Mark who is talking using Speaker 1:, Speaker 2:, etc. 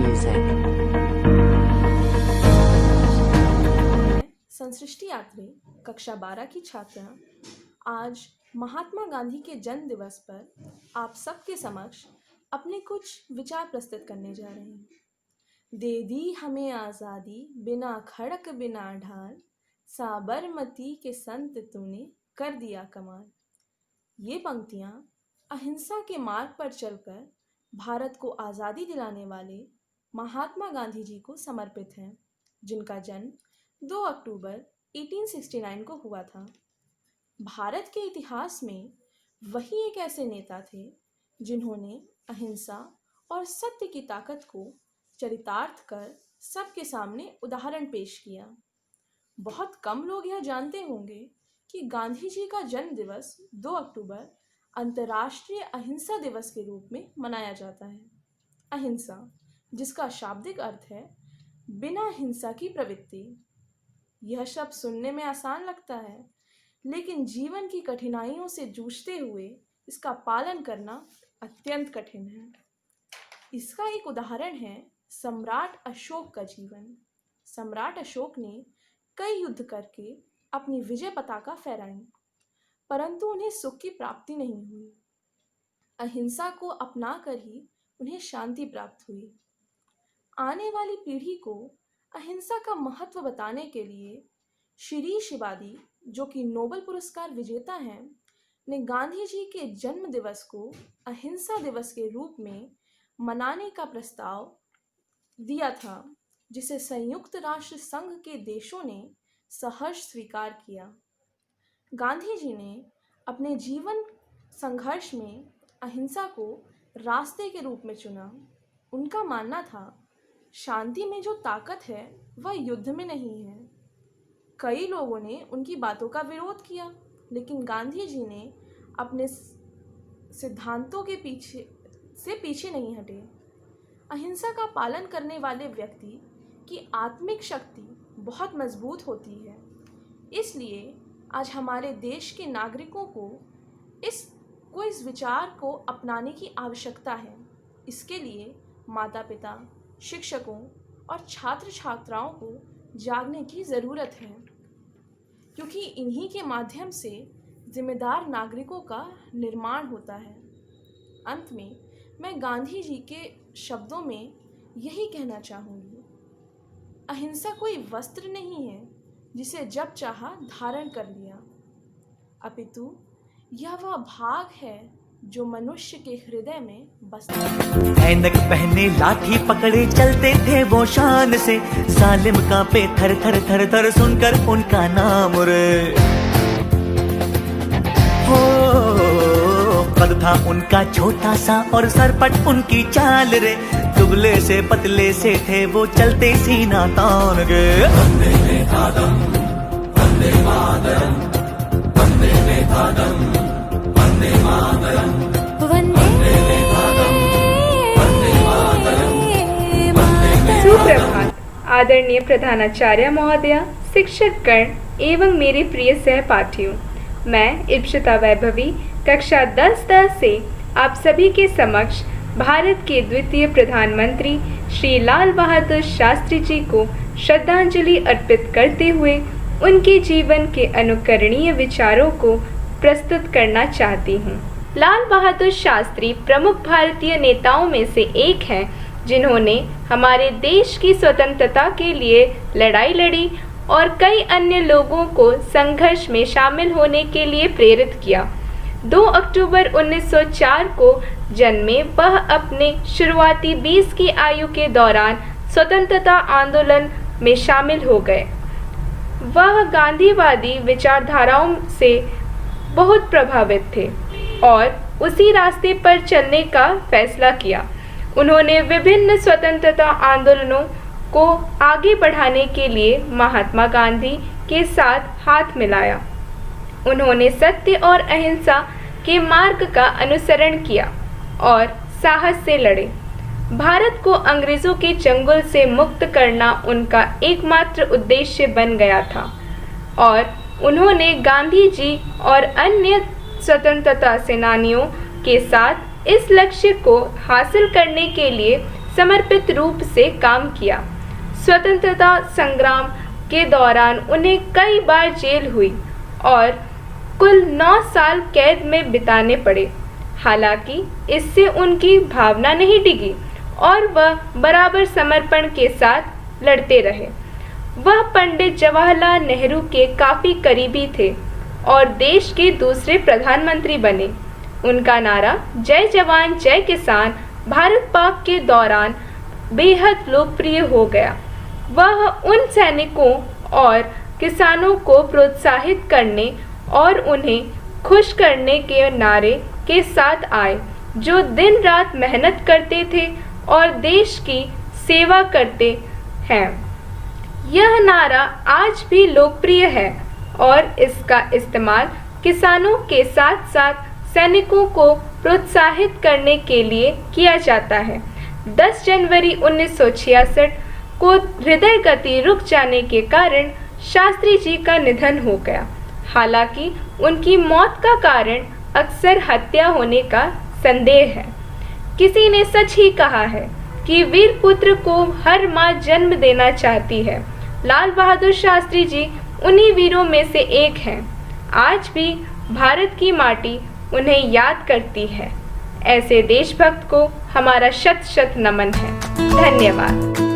Speaker 1: music.
Speaker 2: संसृष्टि यात्री कक्षा 12 की छात्रा आज महात्मा गांधी के जन्म दिवस पर आप सबके समक्ष अपने कुछ विचार प्रस्तुत करने जा रहे हैं। दे दी हमें आज़ादी बिना खड़क बिना ढाल, साबरमती के संत तूने कर दिया कमाल। ये पंक्तियाँ अहिंसा के मार्ग पर चलकर भारत को आज़ादी दिलाने वाले महात्मा गांधी जी को समर्पित हैं, जिनका जन्म 2 अक्टूबर 1869 को हुआ था। भारत के इतिहास में वही एक ऐसे नेता थे जिन्होंने अहिंसा और सत्य की ताकत को चरितार्थ कर सबके सामने उदाहरण पेश किया। बहुत कम लोग यह जानते होंगे कि गांधी जी का जन्म दिवस 2 अक्टूबर अंतर्राष्ट्रीय अहिंसा दिवस के रूप में मनाया जाता है। अहिंसा, जिसका शाब्दिक अर्थ है बिना हिंसा की प्रवृत्ति। यह शब्द सुनने में आसान लगता है, लेकिन जीवन की कठिनाइयों से जूझते हुए इसका पालन करना अत्यंत कठिन है। इसका एक उदाहरण है सम्राट अशोक का जीवन। सम्राट अशोक ने कई युद्ध करके अपनी विजय पताका फहराई, परंतु उन्हें सुख की प्राप्ति नहीं हुई। अहिंसा को अपनाकर ही उन्हें शांति प्राप्त हुई। आने वाली पीढ़ी को अहिंसा का महत्व बताने के लिए श्री शिवादी, जो कि नोबेल पुरस्कार विजेता हैं, ने गांधी जी के जन्म दिवस को अहिंसा दिवस के रूप में मनाने का प्रस्ताव दिया था, जिसे संयुक्त राष्ट्र संघ के देशों ने सहर्ष स्वीकार किया। गांधी जी ने अपने जीवन संघर्ष में अहिंसा को रास्ते के रूप में चुना। उनका मानना था, शांति में जो ताकत है वह युद्ध में नहीं है। कई लोगों ने उनकी बातों का विरोध किया, लेकिन गांधी जी ने अपने सिद्धांतों के पीछे नहीं हटे। अहिंसा का पालन करने वाले व्यक्ति की आत्मिक शक्ति बहुत मजबूत होती है। इसलिए आज हमारे देश के नागरिकों को इस विचार को अपनाने की आवश्यकता है। इसके लिए माता पिता, शिक्षकों और छात्र छात्राओं को जागने की ज़रूरत है, क्योंकि इन्हीं के माध्यम से जिम्मेदार नागरिकों का निर्माण होता है। अंत में मैं गांधी जी के शब्दों में यही कहना चाहूँगी, अहिंसा कोई वस्त्र नहीं है जिसे जब चाहा धारण कर लिया, अपितु यह वह भाग है जो मनुष्य के हृदय में बसता है।
Speaker 3: ऐनक पहने लाठी पकड़े चलते थे वो शान से, सालिम कांपे थर थर थर थर सुनकर उनका नाम रे। हो कद था उनका छोटा सा और सरपट उनकी चाल रे, दुबले से पतले से थे वो चलते सीना तान गे। वंदे मातरम, वंदे मातरम, वंदे मातरम, वंदे मातरम, वंदे मातरम, वंदे मातरम।
Speaker 4: सुप्रभात आदरणीय प्रधानाचार्य महोदय, शिक्षक गण एवं मेरे प्रिय सहपाठियों। मैं इप्सिता वैभवी कक्षा 10 से आप सभी के समक्ष भारत के द्वितीय प्रधानमंत्री श्री लाल बहादुर शास्त्री जी को श्रद्धांजलि अर्पित करते हुए उनके जीवन के अनुकरणीय विचारों को प्रस्तुत करना चाहती हूँ। लाल बहादुर शास्त्री प्रमुख भारतीय नेताओं में से एक हैं, जिन्होंने हमारे देश की स्वतंत्रता के लिए लड़ाई लड़ी और कई अन्य लोगों को संघर्ष में शामिल होने के लिए प्रेरित किया। 2 अक्टूबर 1904 को जन्मे वह अपने शुरुआती 20 की आयु के दौरान स्वतंत्रता आंदोलन में शामिल हो गए। वह गांधीवादी विचारधाराओं से बहुत प्रभावित थे और उसी रास्ते पर चलने का फैसला किया। उन्होंने विभिन्न स्वतंत्रता आंदोलनों को आगे बढ़ाने के लिए महात्मा गांधी के साथ हाथ मिलाया। उन्होंने सत्य और अहिंसा के मार्ग का अनुसरण किया और साहस से लड़े। भारत को अंग्रेजों के चंगुल से मुक्त करना उनका एकमात्र उद्देश्य बन गया था और उन्होंने गांधी जी और अन्य स्वतंत्रता सेनानियों के साथ इस लक्ष्य को हासिल करने के लिए समर्पित रूप से काम किया। स्वतंत्रता संग्राम के दौरान उन्हें कई बार जेल हुई और कुल 9 साल कैद में बिताने पड़े। हालांकि इससे उनकी भावना नहीं डिगी और वह बराबर समर्पण के साथ लड़ते रहे। वह पंडित जवाहरलाल नेहरू के काफ़ी करीबी थे और देश के दूसरे प्रधानमंत्री बने। उनका नारा जय जवान जय किसान भारत पाक के दौरान बेहद लोकप्रिय हो गया। वह उन सैनिकों और किसानों को प्रोत्साहित करने और उन्हें खुश करने के नारे के साथ आए, जो दिन रात मेहनत करते थे और देश की सेवा करते हैं। यह नारा आज भी लोकप्रिय है और इसका इस्तेमाल किसानों के साथ साथ सैनिकों को प्रोत्साहित करने के लिए किया जाता है। 10 जनवरी 1966 को हृदय गति रुक जाने के कारण शास्त्री जी का निधन हो गया। हालांकि उनकी मौत का कारण अक्सर हत्या होने का संदेह है। किसी ने सच ही कहा है कि वीर पुत्र को हर माँ जन्म देना चाहती है। लाल बहादुर शास्त्री जी उन्हीं वीरों में से एक हैं। आज भी भारत की माटी उन्हें याद करती है। ऐसे देशभक्त को हमारा शत शत नमन है। धन्यवाद।